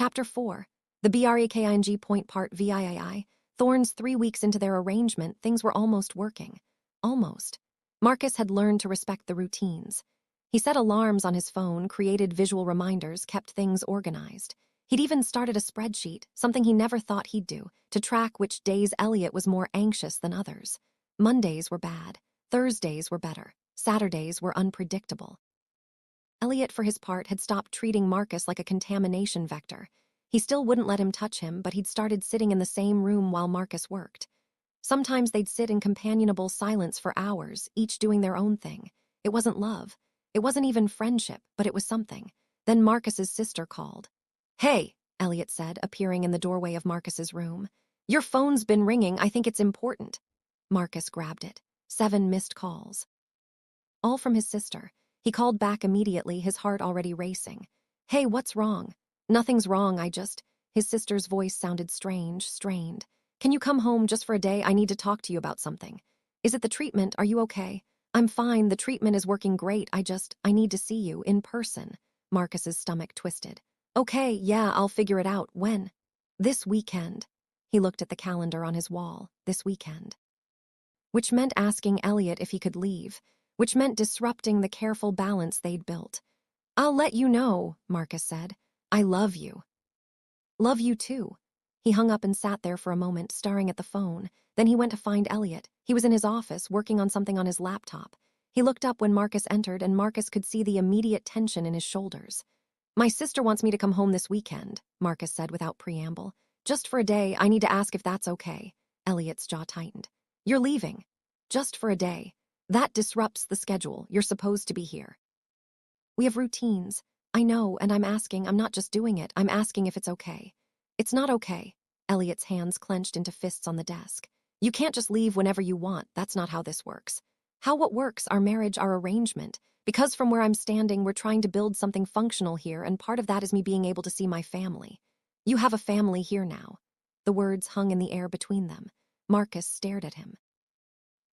Chapter 4. The BREKING point part VIII. Thorns 3 weeks into their arrangement, things were almost working. Almost. Marcus had learned to respect the routines. He set alarms on his phone, created visual reminders, kept things organized. He'd even started a spreadsheet, something he never thought he'd do, to track which days Elliot was more anxious than others. Mondays were bad. Thursdays were better. Saturdays were unpredictable. Elliot, for his part, had stopped treating Marcus like a contamination vector. He still wouldn't let him touch him, but he'd started sitting in the same room while Marcus worked. Sometimes they'd sit in companionable silence for hours, each doing their own thing. It wasn't love. It wasn't even friendship, but it was something. Then Marcus's sister called. "Hey," Elliot said, appearing in the doorway of Marcus's room. "Your phone's been ringing. I think it's important." Marcus grabbed it. 7 missed calls. All from his sister. He called back immediately, his heart already racing. "Hey, what's wrong?" "Nothing's wrong, His sister's voice sounded strange, strained. "Can you come home just for a day? I need to talk to you about something." "Is it the treatment? Are you okay?" "I'm fine. The treatment is working great. I need to see you, in person." Marcus's stomach twisted. "Okay, yeah, I'll figure it out. When?" "This weekend." He looked at the calendar on his wall. This weekend. Which meant asking Elliot if he could leave. Which meant disrupting the careful balance they'd built. "I'll let you know," Marcus said. "I love you." "Love you too." He hung up and sat there for a moment, staring at the phone. Then he went to find Elliot. He was in his office, working on something on his laptop. He looked up when Marcus entered, and Marcus could see the immediate tension in his shoulders. "My sister wants me to come home this weekend," Marcus said without preamble. "Just for a day. I need to ask if that's okay." Elliot's jaw tightened. "You're leaving." "Just for a day. That disrupts the schedule. You're supposed to be here." "We have routines." "I know, and I'm not just doing it, I'm asking if it's okay." "It's not okay." Elliot's hands clenched into fists on the desk. "You can't just leave whenever you want. That's not how this works." What works? Our marriage, our arrangement. Because from where I'm standing, we're trying to build something functional here, and part of that is me being able to see my family. You have a family here now." The words hung in the air between them. Marcus stared at him.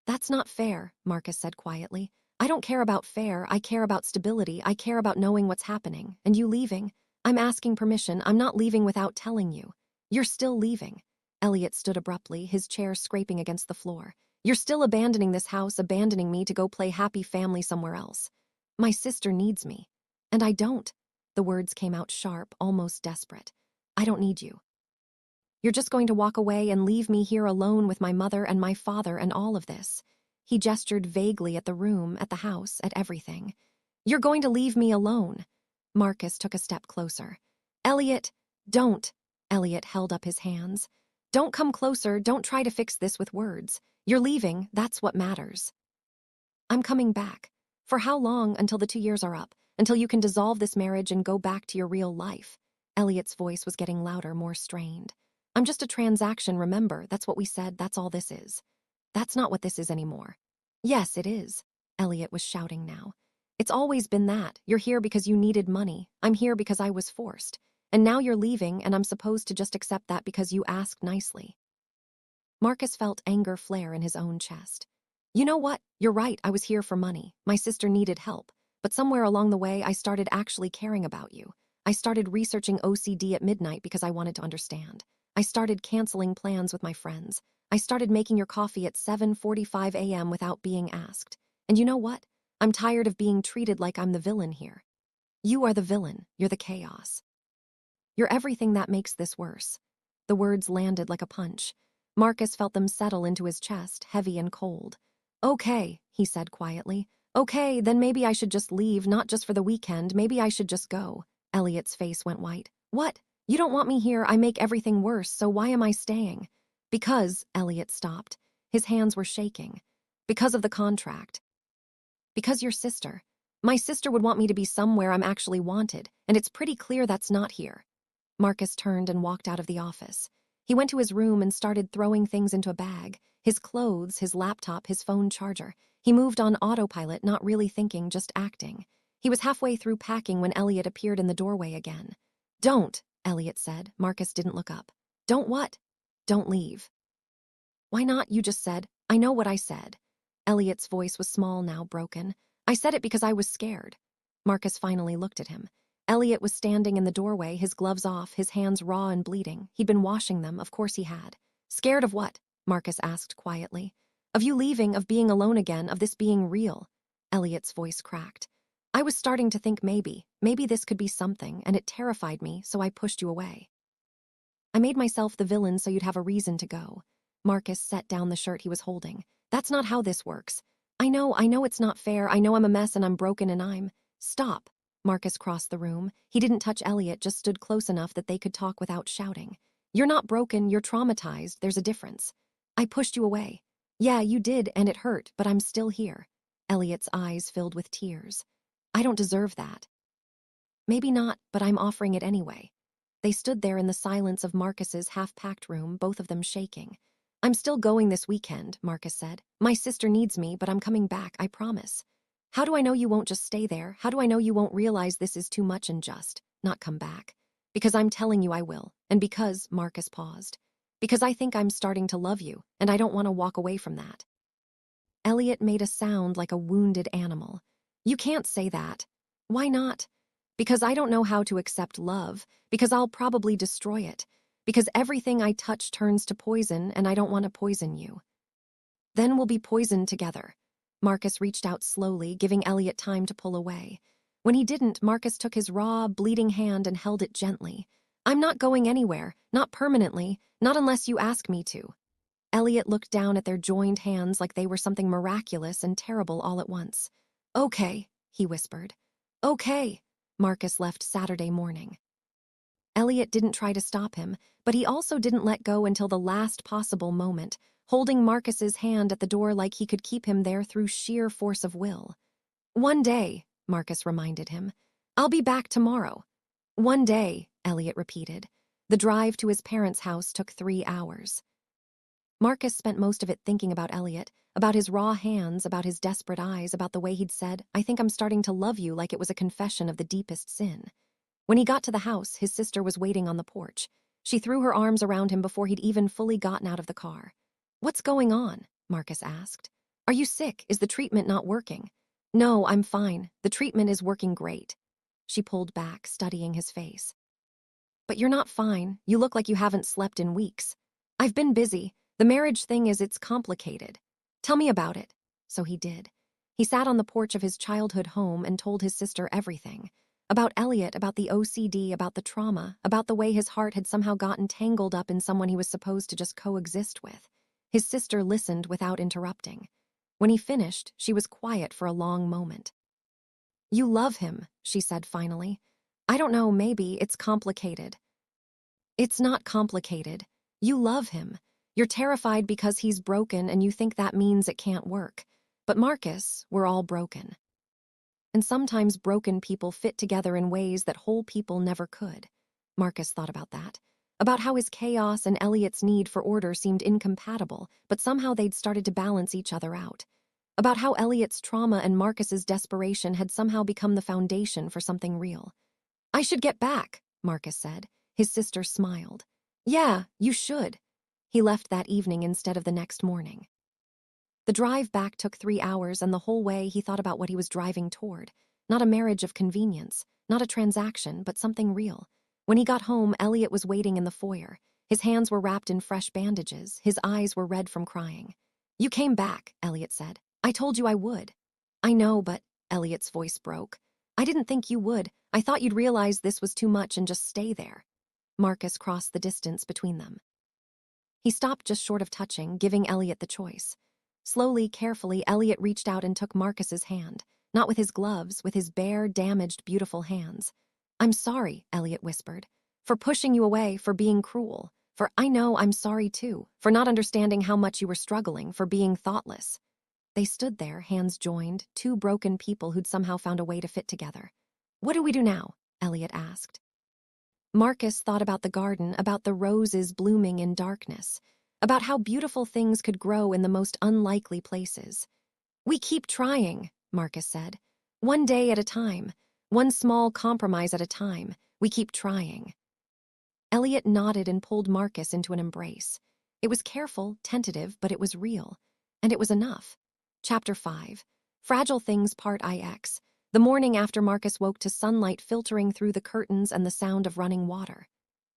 "That's not fair," Marcus said quietly. "I don't care about fair. I care about stability. I care about knowing what's happening. And you leaving? I'm asking permission. I'm not leaving without telling you." "You're still leaving." Elliot stood abruptly, his chair scraping against the floor. "You're still abandoning this house, abandoning me to go play happy family somewhere else." "My sister needs me." "And I don't." The words came out sharp, almost desperate. "I don't need you. You're just going to walk away and leave me here alone with my mother and my father and all of this." He gestured vaguely at the room, at the house, at everything. "You're going to leave me alone." Marcus took a step closer. "Elliot, don't." Elliot held up his hands. "Don't come closer. Don't try to fix this with words. You're leaving. That's what matters." "I'm coming back." "For how long? Until the 2 years are up? Until you can dissolve this marriage and go back to your real life?" Elliot's voice was getting louder, more strained. "I'm just a transaction, remember? That's what we said. That's all this is." "That's not what this is anymore." "Yes, it is." Elliot was shouting now. "It's always been that. You're here because you needed money. I'm here because I was forced. And now you're leaving, and I'm supposed to just accept that because you asked nicely." Marcus felt anger flare in his own chest. "You know what? You're right. I was here for money. My sister needed help. But somewhere along the way, I started actually caring about you. I started researching OCD at midnight because I wanted to understand. I started canceling plans with my friends. I started making your coffee at 7:45 a.m. without being asked. And you know what? I'm tired of being treated like I'm the villain here. You are the villain. You're the chaos. You're everything that makes this worse." The words landed like a punch. Marcus felt them settle into his chest, heavy and cold. "Okay," he said quietly. "Okay, then maybe I should just leave, not just for the weekend. Maybe I should just go." Elliot's face went white. "What? You don't want me here. I make everything worse, so why am I staying?" "Because," Elliot stopped. His hands were shaking. "Because of the contract. Because your sister. My sister would want me to be somewhere I'm actually wanted, and it's pretty clear that's not here." Marcus turned and walked out of the office. He went to his room and started throwing things into a bag. His clothes, his laptop, his phone charger. He moved on autopilot, not really thinking, just acting. He was halfway through packing when Elliot appeared in the doorway again. "Don't," Elliot said. Marcus didn't look up. "Don't what?" "Don't leave." "Why not? You just said." "I know what I said." Elliot's voice was small now, broken. "I said it because I was scared." Marcus finally looked at him. Elliot was standing in the doorway, his gloves off, his hands raw and bleeding. He'd been washing them, of course he had. Scared of what? Marcus asked quietly. Of you leaving, of being alone again, of this being real. Elliot's voice cracked. I was starting to think maybe this could be something, and it terrified me, so I pushed you away. I made myself the villain so you'd have a reason to go. Marcus set down the shirt he was holding. That's not how this works. I know it's not fair. I know I'm a mess and I'm broken and I'm... Stop. Marcus crossed the room. He didn't touch Elliot, just stood close enough that they could talk without shouting. You're not broken, you're traumatized, there's a difference. I pushed you away. Yeah, you did, and it hurt, but I'm still here. Elliot's eyes filled with tears. I don't deserve that. Maybe not, but I'm offering it anyway. They stood there in the silence of Marcus's half-packed room, both of them shaking. I'm still going this weekend, Marcus said. My sister needs me, but I'm coming back, I promise. How do I know you won't just stay there? How do I know you won't realize this is too much and just not come back? Because I'm telling you I will, and because, Marcus paused. Because I think I'm starting to love you, and I don't want to walk away from that. Elliot made a sound like a wounded animal. You can't say that. Why not? Because I don't know how to accept love, because I'll probably destroy it, because everything I touch turns to poison and I don't want to poison you. Then we'll be poisoned together. Marcus reached out slowly, giving Elliot time to pull away. When he didn't, Marcus took his raw, bleeding hand and held it gently. I'm not going anywhere, not permanently, not unless you ask me to. Elliot looked down at their joined hands like they were something miraculous and terrible all at once. Okay, he whispered. Okay. Marcus left Saturday morning. Elliot didn't try to stop him, but he also didn't let go until the last possible moment, holding Marcus's hand at the door like he could keep him there through sheer force of will. One day, Marcus reminded him. I'll be back tomorrow. One day, Elliot repeated. The drive to his parents' house took 3 hours. Marcus spent most of it thinking about Elliot, about his raw hands, about his desperate eyes, about the way he'd said, I think I'm starting to love you, like it was a confession of the deepest sin. When he got to the house, his sister was waiting on the porch. She threw her arms around him before he'd even fully gotten out of the car. What's going on? Marcus asked. Are you sick? Is the treatment not working? No, I'm fine. The treatment is working great. She pulled back, studying his face. But you're not fine. You look like you haven't slept in weeks. I've been busy. The marriage thing it's complicated. Tell me about it. So he did. He sat on the porch of his childhood home and told his sister everything. About Elliot, about the OCD, about the trauma, about the way his heart had somehow gotten tangled up in someone he was supposed to just coexist with. His sister listened without interrupting. When he finished, she was quiet for a long moment. You love him, she said finally. I don't know, maybe it's complicated. It's not complicated. You love him. You're terrified because he's broken and you think that means it can't work. But Marcus, we're all broken. And sometimes broken people fit together in ways that whole people never could. Marcus thought about that. About how his chaos and Elliot's need for order seemed incompatible, but somehow they'd started to balance each other out. About how Elliot's trauma and Marcus's desperation had somehow become the foundation for something real. I should get back, Marcus said. His sister smiled. Yeah, you should. He left that evening instead of the next morning. The drive back took 3 hours, and the whole way he thought about what he was driving toward. Not a marriage of convenience, not a transaction, but something real. When he got home, Elliot was waiting in the foyer. His hands were wrapped in fresh bandages. His eyes were red from crying. You came back, Elliot said. I told you I would. I know, but Elliot's voice broke. I didn't think you would. I thought you'd realize this was too much and just stay there. Marcus crossed the distance between them. He stopped just short of touching, giving Elliot the choice. Slowly, carefully, Elliot reached out and took Marcus's hand. Not with his gloves, with his bare, damaged, beautiful hands. I'm sorry, Elliot whispered. For pushing you away, for being cruel. For I know I'm sorry too. For not understanding how much you were struggling, for being thoughtless. They stood there, hands joined, 2 broken people who'd somehow found a way to fit together. What do we do now? Elliot asked. Marcus thought about the garden, about the roses blooming in darkness, about how beautiful things could grow in the most unlikely places. We keep trying, Marcus said. One day at a time, one small compromise at a time, we keep trying. Elliot nodded and pulled Marcus into an embrace. It was careful, tentative, but it was real. And it was enough. Chapter 5. Fragile Things Part IX. The morning after, Marcus woke to sunlight filtering through the curtains and the sound of running water.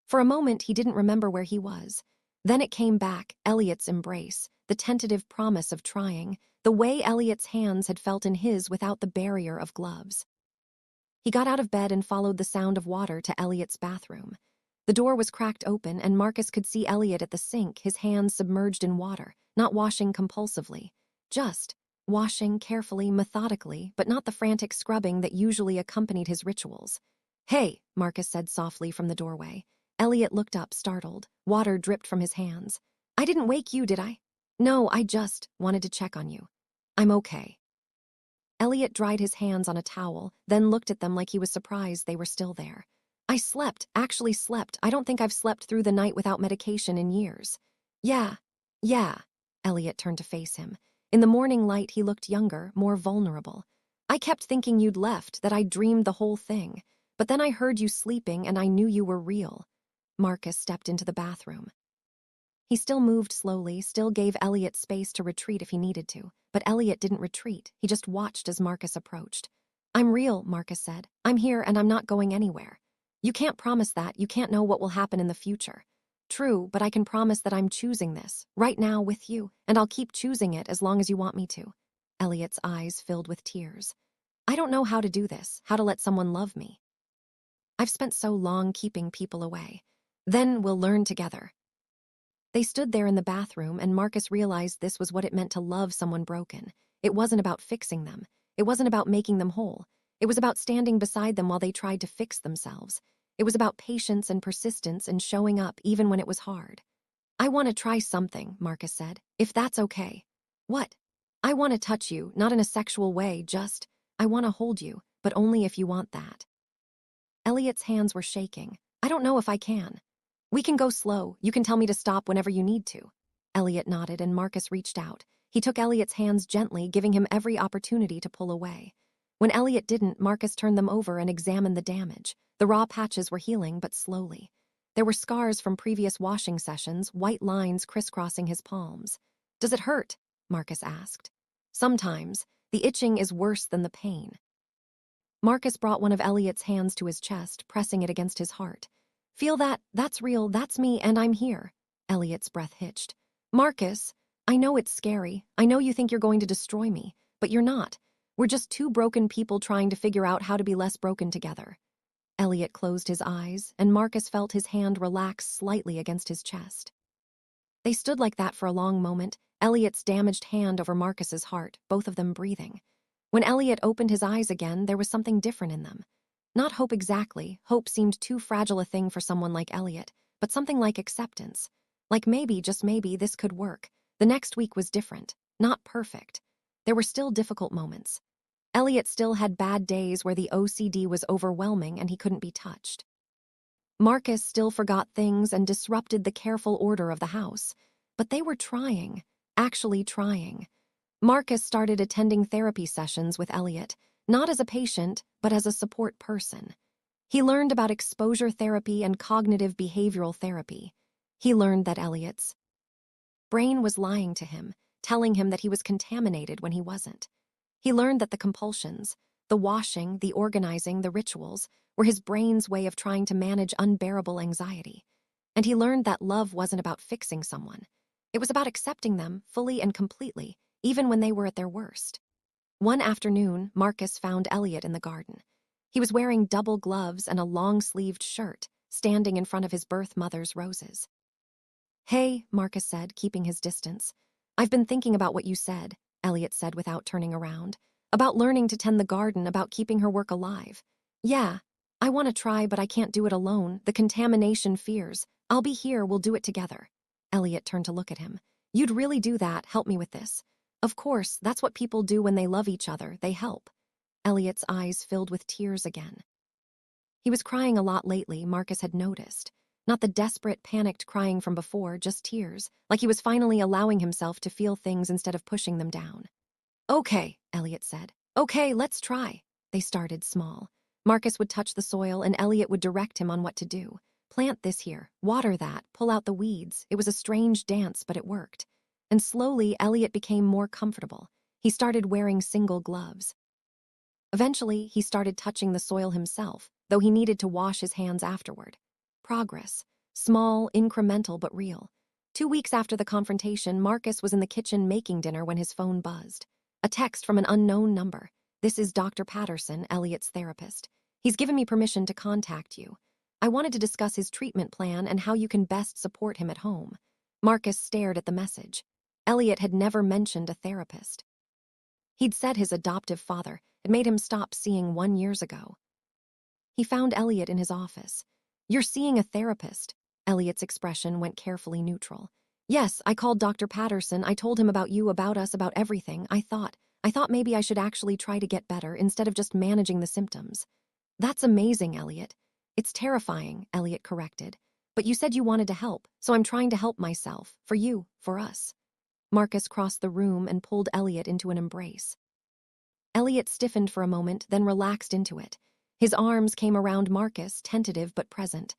For a moment, he didn't remember where he was. Then it came back, Elliot's embrace, the tentative promise of trying, the way Elliot's hands had felt in his without the barrier of gloves. He got out of bed and followed the sound of water to Elliot's bathroom. The door was cracked open, and Marcus could see Elliot at the sink, his hands submerged in water, not washing compulsively. Just washing carefully, methodically, but not the frantic scrubbing that usually accompanied his rituals. "Hey," Marcus said softly from the doorway. Elliot looked up, startled. Water dripped from his hands. "I didn't wake you, did I?" "No, I just wanted to check on you." "I'm okay." Elliot dried his hands on a towel, then looked at them like he was surprised they were still there. "I slept, actually slept. I don't think I've slept through the night without medication in years." Yeah. Elliot turned to face him. In the morning light, he looked younger, more vulnerable. "I kept thinking you'd left, that I'd dreamed the whole thing. But then I heard you sleeping and I knew you were real." Marcus stepped into the bathroom. He still moved slowly, still gave Elliot space to retreat if he needed to. But Elliot didn't retreat. He just watched as Marcus approached. "I'm real," Marcus said. "I'm here and I'm not going anywhere." "You can't promise that. You can't know what will happen in the future." "True, but I can promise that I'm choosing this, right now with you, and I'll keep choosing it as long as you want me to." Elliot's eyes filled with tears. "I don't know how to do this, how to let someone love me. I've spent so long keeping people away. Then we'll learn together." They stood there in the bathroom, and Marcus realized this was what it meant to love someone broken. It wasn't about fixing them. It wasn't about making them whole. It was about standing beside them while they tried to fix themselves. It was about patience and persistence and showing up even when it was hard. "I want to try something," Marcus said, "if that's okay." "What?" "I want to touch you, not in a sexual way, just, I want to hold you, but only if you want that." Elliot's hands were shaking. "I don't know if I can." "We can go slow. You can tell me to stop whenever you need to." Elliot nodded, and Marcus reached out. He took Elliot's hands gently, giving him every opportunity to pull away. When Elliot didn't, Marcus turned them over and examined the damage. The raw patches were healing, but slowly. There were scars from previous washing sessions, white lines crisscrossing his palms. "Does it hurt?" Marcus asked. "Sometimes. The itching is worse than the pain." Marcus brought one of Elliot's hands to his chest, pressing it against his heart. "Feel that? That's real, that's me, and I'm here." Elliot's breath hitched. "Marcus, I know it's scary. I know you think you're going to destroy me, but you're not. We're just two broken people trying to figure out how to be less broken together." Elliot closed his eyes, and Marcus felt his hand relax slightly against his chest. They stood like that for a long moment, Elliot's damaged hand over Marcus's heart, both of them breathing. When Elliot opened his eyes again, there was something different in them. Not hope exactly. Hope seemed too fragile a thing for someone like Elliot, but something like acceptance. Like maybe, just maybe, this could work. The next week was different. Not perfect. There were still difficult moments. Elliot still had bad days where the OCD was overwhelming and he couldn't be touched. Marcus still forgot things and disrupted the careful order of the house. But they were trying. Actually trying. Marcus started attending therapy sessions with Elliot, not as a patient, but as a support person. He learned about exposure therapy and cognitive behavioral therapy. He learned that Elliot's brain was lying to him, telling him that he was contaminated when he wasn't. He learned that the compulsions, the washing, the organizing, the rituals, were his brain's way of trying to manage unbearable anxiety. And he learned that love wasn't about fixing someone. It was about accepting them fully and completely, even when they were at their worst. One afternoon, Marcus found Elliot in the garden. He was wearing double gloves and a long-sleeved shirt, standing in front of his birth mother's roses. "Hey," Marcus said, keeping his distance. "I've been thinking about what you said," Elliot said without turning around. "About learning to tend the garden, about keeping her work alive." "Yeah, I want to try, but I can't do it alone. The contamination fears. I'll be here, we'll do it together." Elliot turned to look at him. "You'd really do that, help me with this?" "Of course, that's what people do when they love each other, they help." Elliot's eyes filled with tears again. He was crying a lot lately, Marcus had noticed. Not the desperate, panicked crying from before, just tears, like he was finally allowing himself to feel things instead of pushing them down. "Okay," Elliot said. "Okay, let's try." They started small. Marcus would touch the soil and Elliot would direct him on what to do. Plant this here, water that, pull out the weeds. It was a strange dance, but it worked. And slowly, Elliot became more comfortable. He started wearing single gloves. Eventually, he started touching the soil himself, though he needed to wash his hands afterward. Progress. Small, incremental, but real. 2 weeks after the confrontation, Marcus was in the kitchen making dinner when his phone buzzed. A text from an unknown number. "This is Dr. Patterson, Elliot's therapist. He's given me permission to contact you. I wanted to discuss his treatment plan and how you can best support him at home." Marcus stared at the message. Elliot had never mentioned a therapist. He'd said his adoptive father had made him stop seeing 1 year ago. He found Elliot in his office. "You're seeing a therapist." Elliot's expression went carefully neutral. "Yes, I called Dr. Patterson. I told him about you, about us, about everything. I thought maybe I should actually try to get better instead of just managing the symptoms." "That's amazing, Elliot." "It's terrifying," Elliot corrected. "But you said you wanted to help, so I'm trying to help myself. For you, for us." Marcus crossed the room and pulled Elliot into an embrace. Elliot stiffened for a moment, then relaxed into it. His arms came around Marcus, tentative but present.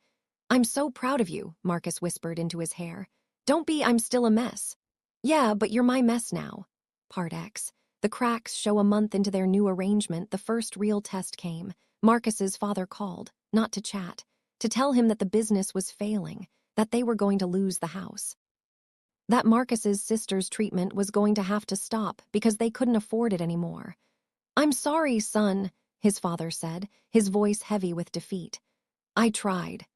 "I'm so proud of you," Marcus whispered into his hair. "Don't be, I'm still a mess." "Yeah, but you're my mess now." Part X. The cracks show a month into their new arrangement, the first real test came. Marcus's father called, not to chat, to tell him that the business was failing, that they were going to lose the house. That Marcus's sister's treatment was going to have to stop because they couldn't afford it anymore. "I'm sorry, son," his father said, his voice heavy with defeat. "I tried.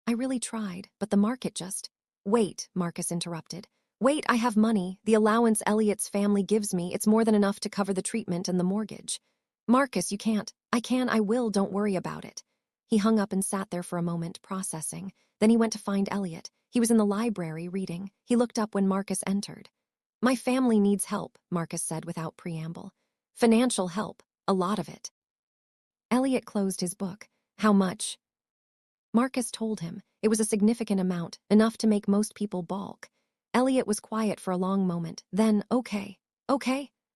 I really tried, but the market just—" "Wait," Marcus interrupted. "Wait, I have money. The allowance Elliot's family gives me, it's more than enough to cover the treatment and the mortgage." "Marcus, you can't." I will, don't worry about it." He hung up and sat there for a moment, processing. Then he went to find Elliot. He was in the library, reading. He looked up when Marcus entered. "My family needs help," Marcus said without preamble. "Financial help, a lot of it." Elliot closed his book. "How much?" Marcus told him. It was a significant amount, enough to make most people balk. Elliot was quiet for a long moment. Then, okay,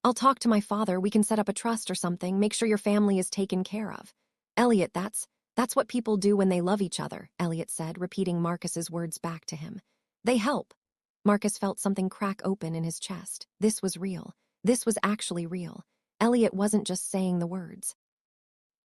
I'll talk to my father. We can set up a trust or something, make sure your family is taken care of." "Elliot, that's what people do when they love each other," Elliot said, repeating Marcus's words back to him. "They help." Marcus felt something crack open in his chest. This was real. This was actually real. Elliot wasn't just saying the words.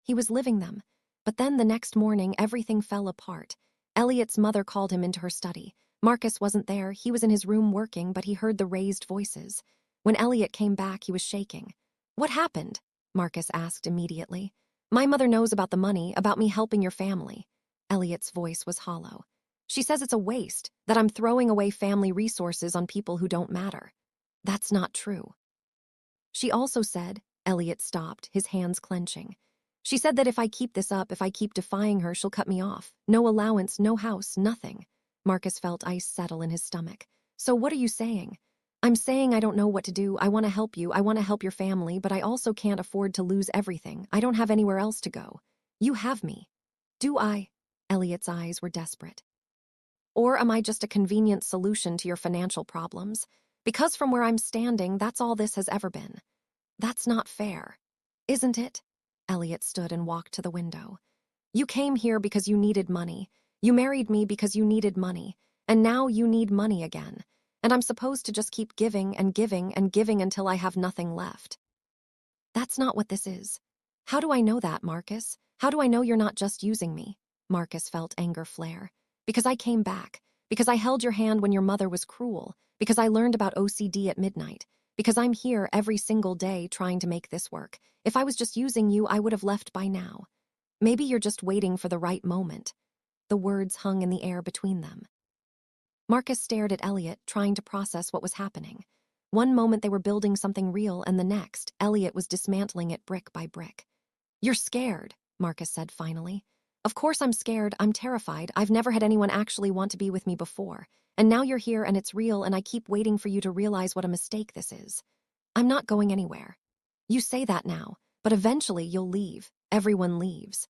He was living them. But then the next morning, everything fell apart. Elliot's mother called him into her study. Marcus wasn't there. He was in his room working, but he heard the raised voices. When Elliot came back, he was shaking. "What happened?" Marcus asked immediately. "My mother knows about the money, about me helping your family." Elliot's voice was hollow. "She says it's a waste, that I'm throwing away family resources on people who don't matter." "That's not true." "She also said," Elliot stopped, his hands clenching. "She said that if I keep this up, if I keep defying her, she'll cut me off. No allowance, no house, nothing." Marcus felt ice settle in his stomach. "So what are you saying?" "I'm saying I don't know what to do. I want to help you. I want to help your family, but I also can't afford to lose everything. I don't have anywhere else to go. You have me." "Do I?" Elliot's eyes were desperate. "Or am I just a convenient solution to your financial problems? Because from where I'm standing, that's all this has ever been." "That's not fair." "Isn't it?" Elliot stood and walked to the window. "You came here because you needed money. You married me because you needed money. And now you need money again. And I'm supposed to just keep giving and giving and giving until I have nothing left." "That's not what this is." "How do I know that, Marcus? How do I know you're not just using me?" Marcus felt anger flare. "Because I came back. Because I held your hand when your mother was cruel. Because I learned about OCD at midnight. Because I'm here every single day trying to make this work. If I was just using you, I would have left by now. Maybe you're just waiting for the right moment." The words hung in the air between them. Marcus stared at Elliot, trying to process what was happening. One moment they were building something real, and the next, Elliot was dismantling it brick by brick. "You're scared," Marcus said finally. "Of course I'm scared. I'm terrified. I've never had anyone actually want to be with me before. And now you're here and it's real, and I keep waiting for you to realize what a mistake this is. I'm not going anywhere. You say that now, but eventually you'll leave. Everyone leaves.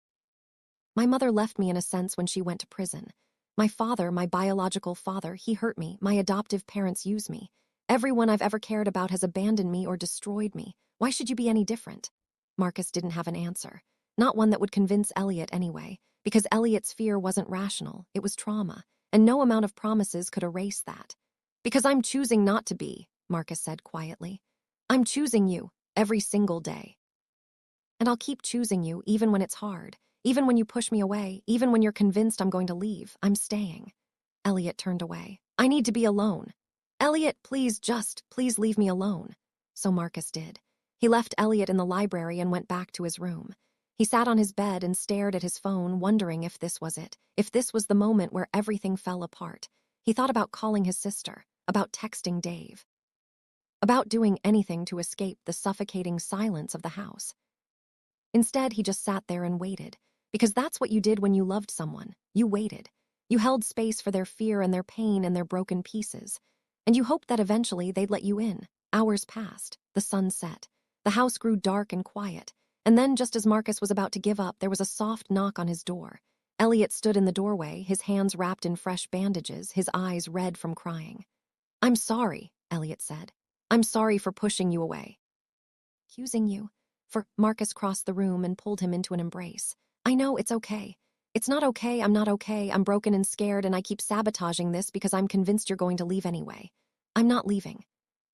My mother left me in a sense when she went to prison. My father, my biological father, he hurt me. My adoptive parents use me. Everyone I've ever cared about has abandoned me or destroyed me. Why should you be any different?" Marcus didn't have an answer. Not one that would convince Elliot anyway, because Elliot's fear wasn't rational, it was trauma, and no amount of promises could erase that. "Because I'm choosing not to be," Marcus said quietly. "I'm choosing you, every single day." And I'll keep choosing you even when it's hard, even when you push me away, even when you're convinced I'm going to leave. I'm staying. Elliot turned away. I need to be alone. Elliot, please leave me alone. So Marcus did. He left Elliot in the library and went back to his room. He sat on his bed and stared at his phone, wondering if this was it, if this was the moment where everything fell apart. He thought about calling his sister, about texting Dave, about doing anything to escape the suffocating silence of the house. Instead, he just sat there and waited, because that's what you did when you loved someone. You waited. You held space for their fear and their pain and their broken pieces, and you hoped that eventually they'd let you in. Hours passed. The sun set. The house grew dark and quiet, and then just as Marcus was about to give up, there was a soft knock on his door. Elliot stood in the doorway, his hands wrapped in fresh bandages, his eyes red from crying. I'm sorry, Elliot said. I'm sorry for pushing you away. Accusing you? Marcus crossed the room and pulled him into an embrace. I know, it's okay. It's not okay, I'm not okay, I'm broken and scared, and I keep sabotaging this because I'm convinced you're going to leave anyway. I'm not leaving.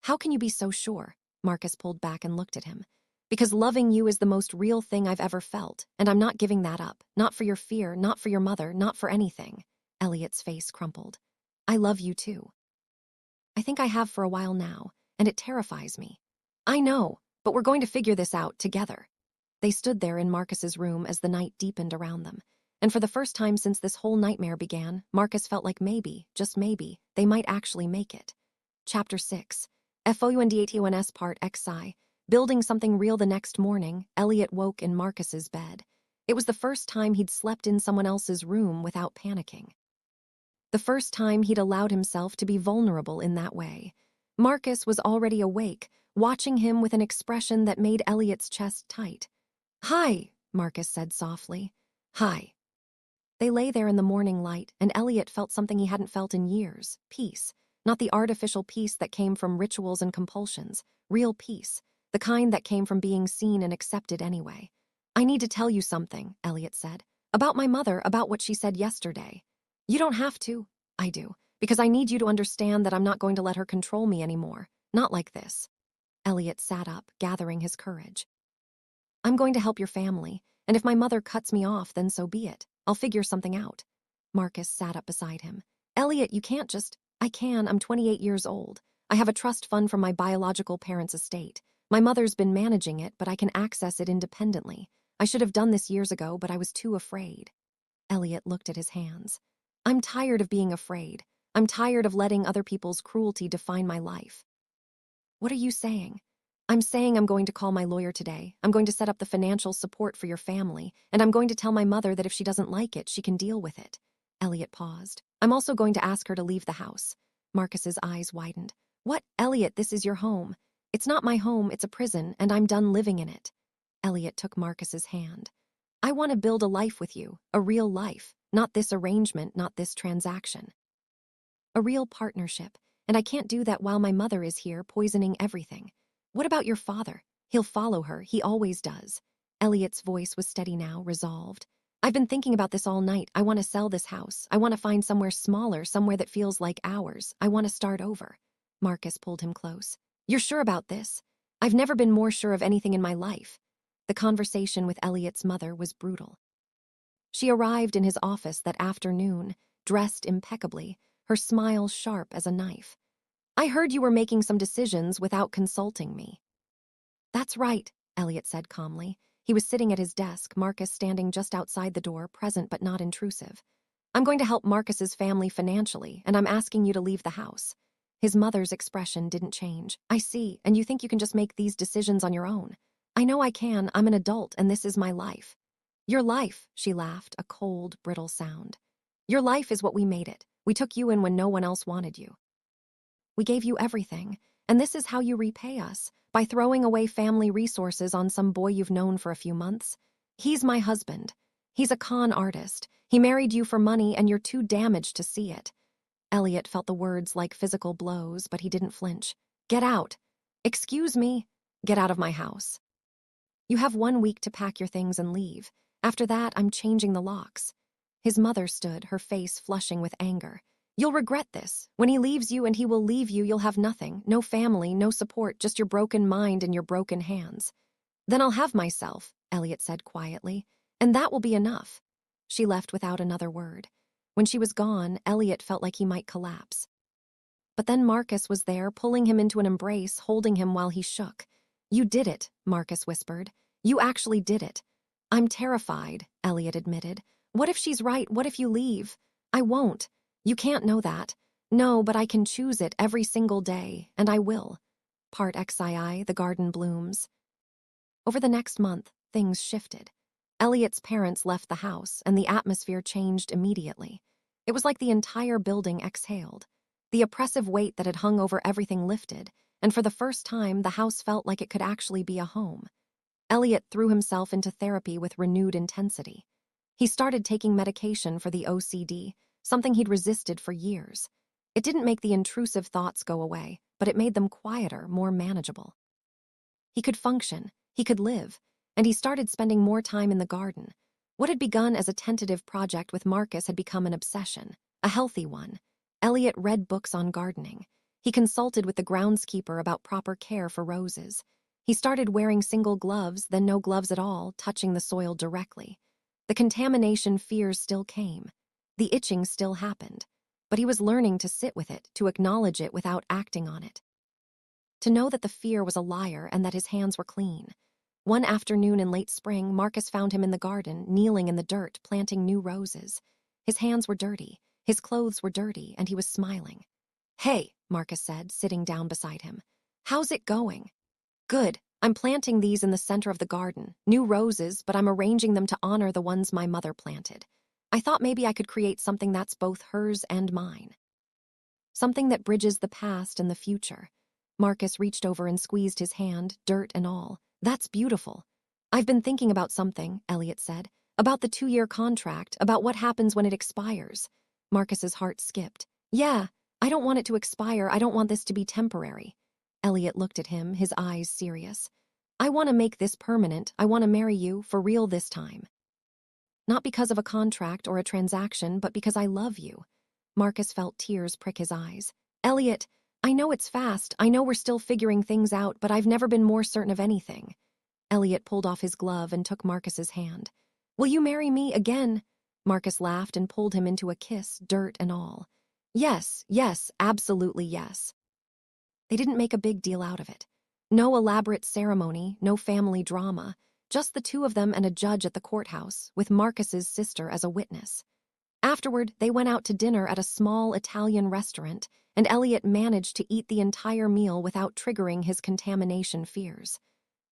How can you be so sure? Marcus pulled back and looked at him. Because loving you is the most real thing I've ever felt, and I'm not giving that up. Not for your fear, not for your mother, not for anything. Elliot's face crumpled. I love you too. I think I have for a while now, and it terrifies me. I know, but we're going to figure this out together. They stood there in Marcus's room as the night deepened around them. And for the first time since this whole nightmare began, Marcus felt like maybe, just maybe, they might actually make it. Chapter 6. FOUNDATONS Part XI. Building something real. The next morning, Elliot woke in Marcus's bed. It was the first time he'd slept in someone else's room without panicking. The first time he'd allowed himself to be vulnerable in that way. Marcus was already awake, watching him with an expression that made Elliot's chest tight. Hi, Marcus said softly. Hi. They lay there in the morning light, and Elliot felt something he hadn't felt in years. Peace. Not the artificial peace that came from rituals and compulsions. Real peace. The kind that came from being seen and accepted anyway. I need to tell you something, Elliot said. About my mother, about what she said yesterday. You don't have to. I do. Because I need you to understand that I'm not going to let her control me anymore. Not like this. Elliot sat up, gathering his courage. I'm going to help your family, and if my mother cuts me off, then so be it. I'll figure something out. Marcus sat up beside him. Elliot, you can't just... I can, I'm 28 years old. I have a trust fund from my biological parents' estate. My mother's been managing it, but I can access it independently. I should have done this years ago, but I was too afraid. Elliot looked at his hands. I'm tired of being afraid. I'm tired of letting other people's cruelty define my life. What are you saying? I'm saying I'm going to call my lawyer today. I'm going to set up the financial support for your family, and I'm going to tell my mother that if she doesn't like it, she can deal with it. Elliot paused. I'm also going to ask her to leave the house. Marcus's eyes widened. What, Elliot, this is your home. It's not my home, it's a prison, and I'm done living in it. Elliot took Marcus's hand. I want to build a life with you, a real life, not this arrangement, not this transaction. A real partnership, and I can't do that while my mother is here poisoning everything. What about your father? He'll follow her, he always does. Elliot's voice was steady now, resolved. I've been thinking about this all night. I want to sell this house. I want to find somewhere smaller, somewhere that feels like ours. I want to start over. Marcus pulled him close. You're sure about this? I've never been more sure of anything in my life. The conversation with Elliot's mother was brutal. She arrived in his office that afternoon, dressed impeccably, her smile sharp as a knife. I heard you were making some decisions without consulting me. That's right, Elliot said calmly. He was sitting at his desk, Marcus standing just outside the door, present but not intrusive. I'm going to help Marcus's family financially, and I'm asking you to leave the house. His mother's expression didn't change. I see, and you think you can just make these decisions on your own. I know I can. I'm an adult, and this is my life. Your life, she laughed, a cold, brittle sound. Your life is what we made it. We took you in when no one else wanted you. We gave you everything, and this is how you repay us, by throwing away family resources on some boy you've known for a few months. He's my husband. He's a con artist. He married you for money, and you're too damaged to see it. Elliot felt the words like physical blows, but he didn't flinch. Get out. Excuse me. Get out of my house. You have 1 week to pack your things and leave. After that, I'm changing the locks. His mother stood, her face flushing with anger. You'll regret this. When he leaves you, and he will leave you, you'll have nothing. No family, no support, just your broken mind and your broken hands. Then I'll have myself, Elliot said quietly, "and that will be enough." She left without another word. When she was gone, Elliot felt like he might collapse. But then Marcus was there, pulling him into an embrace, holding him while he shook. "You did it," Marcus whispered. "You actually did it." "I'm terrified," Elliot admitted. "What if she's right? What if you leave?" "I won't. You can't know that." "No, but I can choose it every single day, and I will." Part XII, The Garden Blooms. Over the next month, things shifted. Elliot's parents left the house, and the atmosphere changed immediately. It was like the entire building exhaled. The oppressive weight that had hung over everything lifted, and for the first time, the house felt like it could actually be a home. Elliot threw himself into therapy with renewed intensity. He started taking medication for the OCD, something he'd resisted for years. It didn't make the intrusive thoughts go away, but it made them quieter, more manageable. He could function, he could live, and he started spending more time in the garden. What had begun as a tentative project with Marcus had become an obsession, a healthy one. Elliot read books on gardening. He consulted with the groundskeeper about proper care for roses. He started wearing single gloves, then no gloves at all, touching the soil directly. The contamination fears still came. The itching still happened. But he was learning to sit with it, to acknowledge it without acting on it. To know that the fear was a liar and that his hands were clean. One afternoon in late spring, Marcus found him in the garden, kneeling in the dirt, planting new roses. His hands were dirty, his clothes were dirty, and he was smiling. "Hey," Marcus said, sitting down beside him. "How's it going?" "Good. I'm planting these in the center of the garden, new roses, but I'm arranging them to honor the ones my mother planted. I thought maybe I could create something that's both hers and mine. Something that bridges the past and the future." Marcus reached over and squeezed his hand, dirt and all. "That's beautiful." "I've been thinking about something," Elliot said. "About the 2-year contract, about what happens when it expires." Marcus's heart skipped. "Yeah, I don't want it to expire. I don't want this to be temporary." Elliot looked at him, his eyes serious. "I want to make this permanent. I want to marry you, for real this time. Not because of a contract or a transaction, but because I love you." Marcus felt tears prick his eyes. "Elliot, I know it's fast. I know we're still figuring things out, but I've never been more certain of anything." Elliot pulled off his glove and took Marcus's hand. "Will you marry me again?" Marcus laughed and pulled him into a kiss, dirt and all. "Yes, yes, absolutely yes." They didn't make a big deal out of it. No elaborate ceremony, no family drama, just the two of them and a judge at the courthouse, with Marcus's sister as a witness. Afterward, they went out to dinner at a small Italian restaurant, and Elliot managed to eat the entire meal without triggering his contamination fears.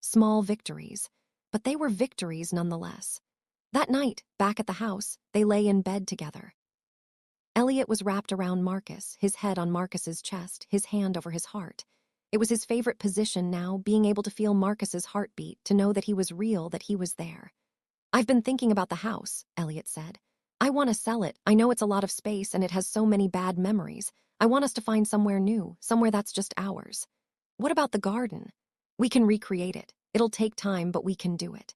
Small victories, but they were victories nonetheless. That night, back at the house, they lay in bed together. Elliot was wrapped around Marcus, his head on Marcus's chest, his hand over his heart. It was his favorite position now, being able to feel Marcus's heartbeat, to know that he was real, that he was there. "I've been thinking about the house," Elliot said. "I want to sell it. I know it's a lot of space and it has so many bad memories. I want us to find somewhere new, somewhere that's just ours." "What about the garden?" "We can recreate it. It'll take time, but we can do it.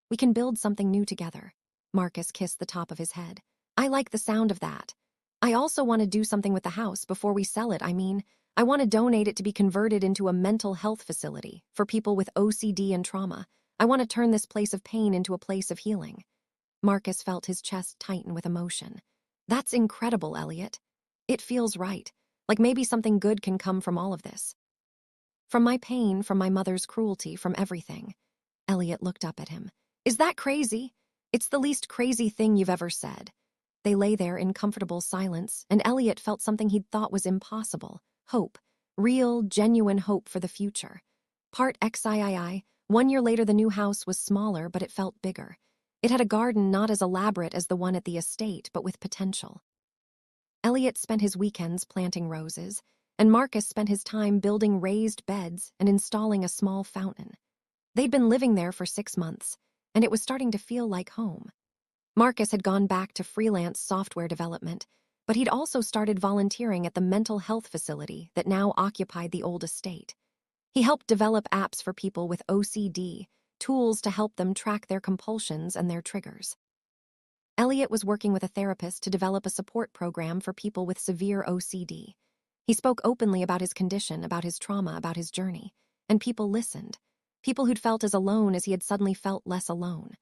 We can build something new together." Marcus kissed the top of his head. "I like the sound of that. I also want to do something with the house before we sell it. I want to donate it to be converted into a mental health facility for people with OCD and trauma. I want to turn this place of pain into a place of healing." Marcus felt his chest tighten with emotion. "That's incredible, Elliot. It feels right. Like maybe something good can come from all of this. From my pain, from my mother's cruelty, from everything." Elliot looked up at him. "Is that crazy?" "It's the least crazy thing you've ever said." They lay there in comfortable silence, and Elliot felt something he'd thought was impossible. Hope. Real, genuine hope for the future. Part XIII. 1 year later, the new house was smaller, but it felt bigger. It had a garden not as elaborate as the one at the estate, but with potential. Elliot spent his weekends planting roses, and Marcus spent his time building raised beds and installing a small fountain. They'd been living there for 6 months, and it was starting to feel like home. Marcus had gone back to freelance software development, but he'd also started volunteering at the mental health facility that now occupied the old estate. He helped develop apps for people with OCD, tools to help them track their compulsions and their triggers. Elliot was working with a therapist to develop a support program for people with severe OCD. He spoke openly about his condition, about his trauma, about his journey, and people listened. People who'd felt as alone as he had suddenly felt less alone.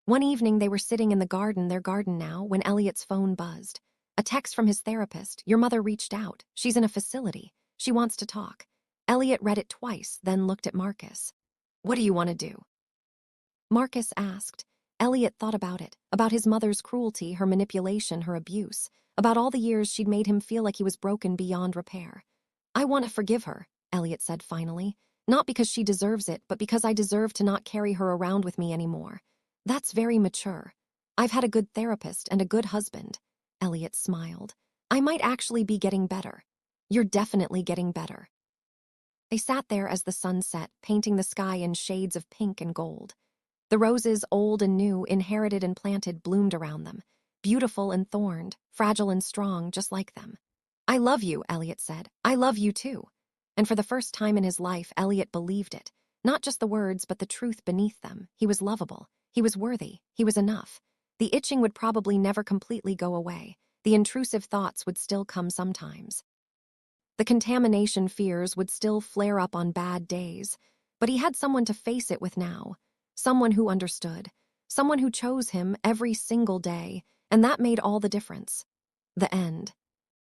One evening, they were sitting in their garden now, when Elliot's phone buzzed. A text from his therapist. Your mother reached out. She's in a facility. She wants to talk. Elliot read it twice, then looked at Marcus. What do you want to do? Marcus asked. Elliot thought about it, about his mother's cruelty, her manipulation, her abuse, about all the years she'd made him feel like he was broken beyond repair. I want to forgive her, Elliot said finally. Not because she deserves it, but because I deserve to not carry her around with me anymore. That's very mature. I've had a good therapist and a good husband. Elliot smiled. I might actually be getting better. You're definitely getting better. They sat there as the sun set, painting the sky in shades of pink and gold. The roses, old and new, inherited and planted, bloomed around them. Beautiful and thorned, fragile and strong, just like them. I love you, Elliot said. I love you too. And for the first time in his life, Elliot believed it. Not just the words, but the truth beneath them. He was lovable. He was worthy. He was enough. The itching would probably never completely go away. The intrusive thoughts would still come sometimes. The contamination fears would still flare up on bad days. But he had someone to face it with now. Someone who understood. Someone who chose him every single day. And that made all the difference. The end.